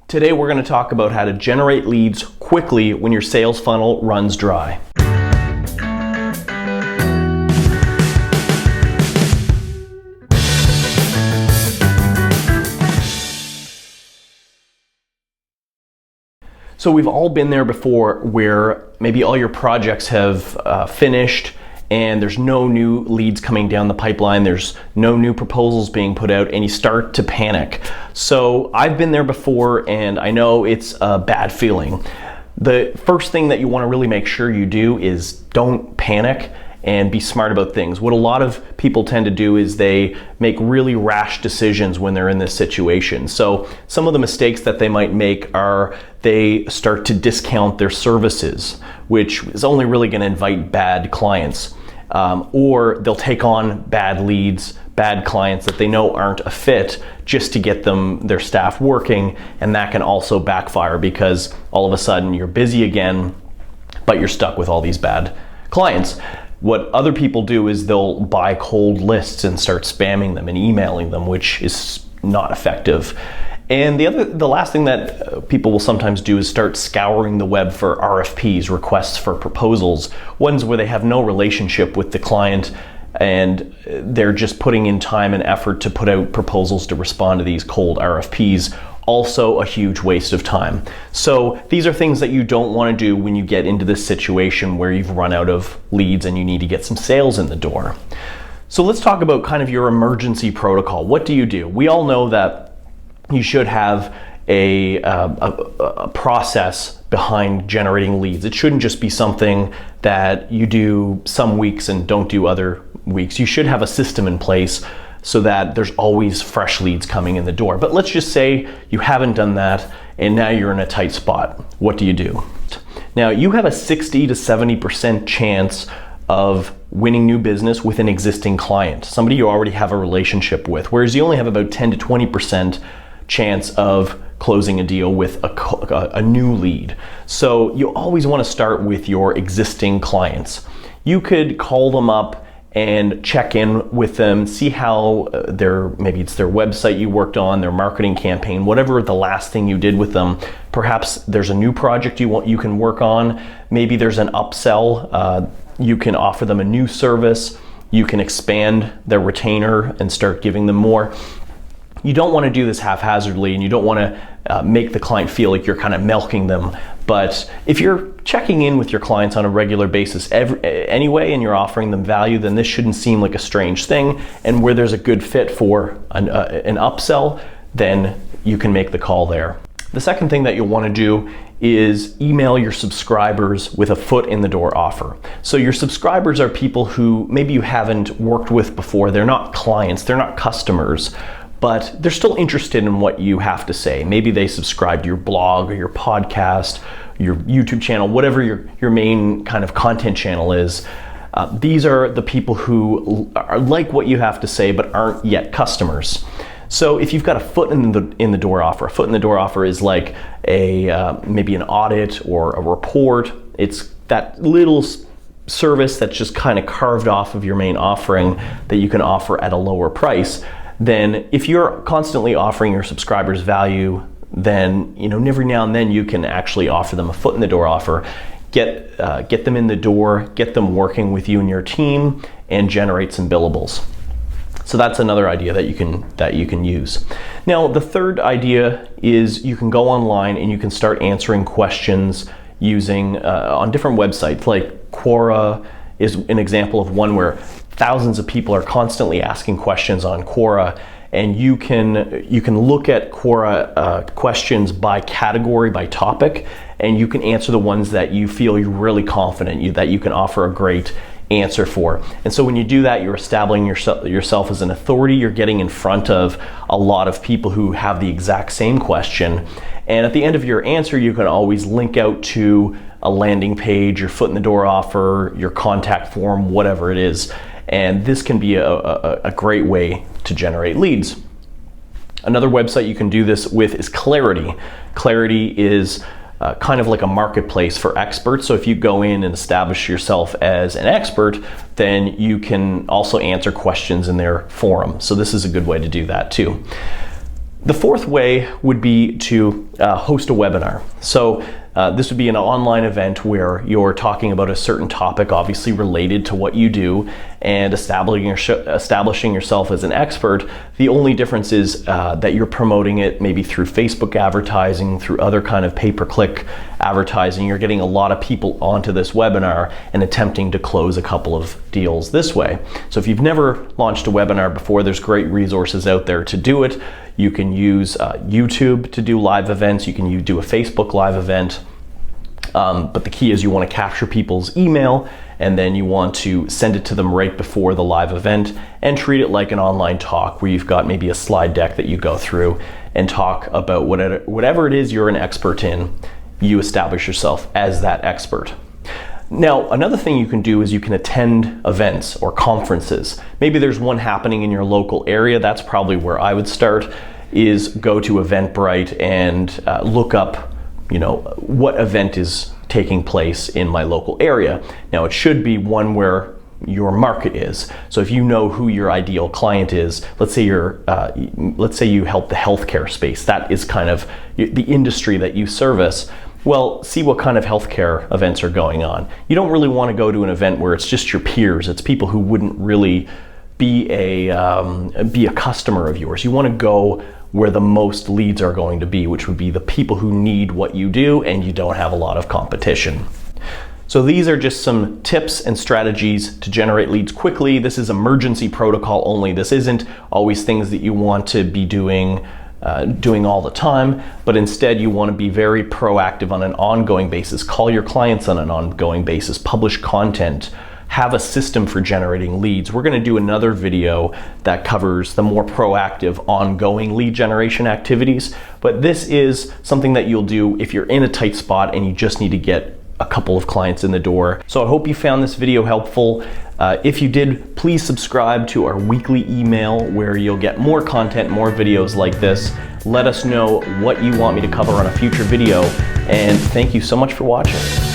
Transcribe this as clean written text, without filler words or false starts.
Today we're going to talk about how to generate leads quickly when your sales funnel runs dry. So we've all been there before where maybe all your projects have finished and there's no new leads coming down the pipeline, there's no new proposals being put out, and you start to panic. So I've been there before and I know it's a bad feeling. The first thing that you want to really make sure you do is don't panic and be smart about things. What a lot of people tend to do is they make really rash decisions when they're in this situation. So some of the mistakes that they might make are they start to discount their services, which is only really going to invite bad clients. Or they'll take on bad leads, bad clients that they know aren't a fit just to get their staff working, and that can also backfire because all of a sudden you're busy again, but you're stuck with all these bad clients. What other people do is they'll buy cold lists and start spamming them and emailing them, which is not effective. And the last thing that people will sometimes do is start scouring the web for RFPs, requests for proposals, ones where they have no relationship with the client and they're just putting in time and effort to put out proposals to respond to these cold RFPs. Also a huge waste of time. So these are things that you don't want to do when you get into this situation where you've run out of leads and you need to get some sales in the door. So let's talk about kind of your emergency protocol. What do you do? We all know that you should have a process behind generating leads. It shouldn't just be something that you do some weeks and don't do other weeks. You should have a system in place so that there's always fresh leads coming in the door. But let's just say you haven't done that and now you're in a tight spot. What do you do? Now you have a 60 to 70% chance of winning new business with an existing client, somebody you already have a relationship with, whereas you only have about 10 to 20% chance of closing a deal with a new lead. So you always want to start with your existing clients. You could call them up and check in with them, see how maybe it's their website you worked on, their marketing campaign, whatever the last thing you did with them. Perhaps there's a new project you can work on. Maybe there's an upsell. You can offer them a new service. You can expand their retainer and start giving them more. You don't want to do this haphazardly and you don't want to make the client feel like you're kind of milking them. But if you're checking in with your clients on a regular basis anyway and you're offering them value, then this shouldn't seem like a strange thing. And where there's a good fit for an upsell, then you can make the call there. The second thing that you'll want to do is email your subscribers with a foot in the door offer. So your subscribers are people who maybe you haven't worked with before. They're not clients, they're not customers, but they're still interested in what you have to say. Maybe they subscribe to your blog or your podcast, your YouTube channel, whatever your main kind of content channel is. These are the people who are like what you have to say but aren't yet customers. So if you've got a foot in the door offer, a foot in the door offer is like maybe an audit or a report. It's that little service that's just kind of carved off of your main offering that you can offer at a lower price. Then if you're constantly offering your subscribers value, then every now and then you can actually offer them a foot in the door offer, get them in the door, get them working with you and your team, and generate some billables. So that's another idea that you can use. Now the third idea is you can go online and you can start answering questions using on different websites. Like Quora is an example of one where thousands of people are constantly asking questions on Quora, and you can look at Quora questions by category, by topic, and you can answer the ones that you feel you're really confident that you can offer a great answer for. And so when you do that, you're establishing yourself as an authority. You're getting in front of a lot of people who have the exact same question. And at the end of your answer, you can always link out to a landing page, your foot in the door offer, your contact form, whatever it is. And this can be a great way to generate leads. Another website you can do this with is Clarity. Clarity is kind of like a marketplace for experts. So if you go in and establish yourself as an expert, then you can also answer questions in their forum. So this is a good way to do that too. The fourth way would be to host a webinar. So this would be an online event where you're talking about a certain topic, obviously related to what you do, and establishing yourself as an expert. The only difference is that you're promoting it maybe through Facebook advertising, through other kind of pay-per-click advertising. You're getting a lot of people onto this webinar and attempting to close a couple of deals this way. So if you've never launched a webinar before, there's great resources out there to do it. You can use YouTube to do live events. You can do a Facebook live event. But the key is you want to capture people's email, and then you want to send it to them right before the live event and treat it like an online talk where you've got maybe a slide deck that you go through and talk about whatever it is you're an expert in. You establish yourself as that expert. Now, another thing you can do is you can attend events or conferences. Maybe there's one happening in your local area. That's probably where I would start, is go to Eventbrite and look up, what event is taking place in my local area. Now, it should be one where your market is. So if you know who your ideal client is, let's say you help the healthcare space. That is kind of the industry that you service. Well, see what kind of healthcare events are going on. You don't really want to go to an event where it's just your peers. It's people who wouldn't really be a customer of yours. You want to go where the most leads are going to be, which would be the people who need what you do and you don't have a lot of competition. So these are just some tips and strategies to generate leads quickly. This is emergency protocol only. This isn't always things that you want to be doing all the time, but instead you want to be very proactive on an ongoing basis. Call your clients on an ongoing basis, publish content, have a system for generating leads. We're going to do another video that covers the more proactive ongoing lead generation activities, but this is something that you'll do if you're in a tight spot and you just need to get a couple of clients in the door. So I hope you found this video helpful. If you did, please subscribe to our weekly email where you'll get more content, more videos like this. Let us know what you want me to cover on a future video, and thank you so much for watching.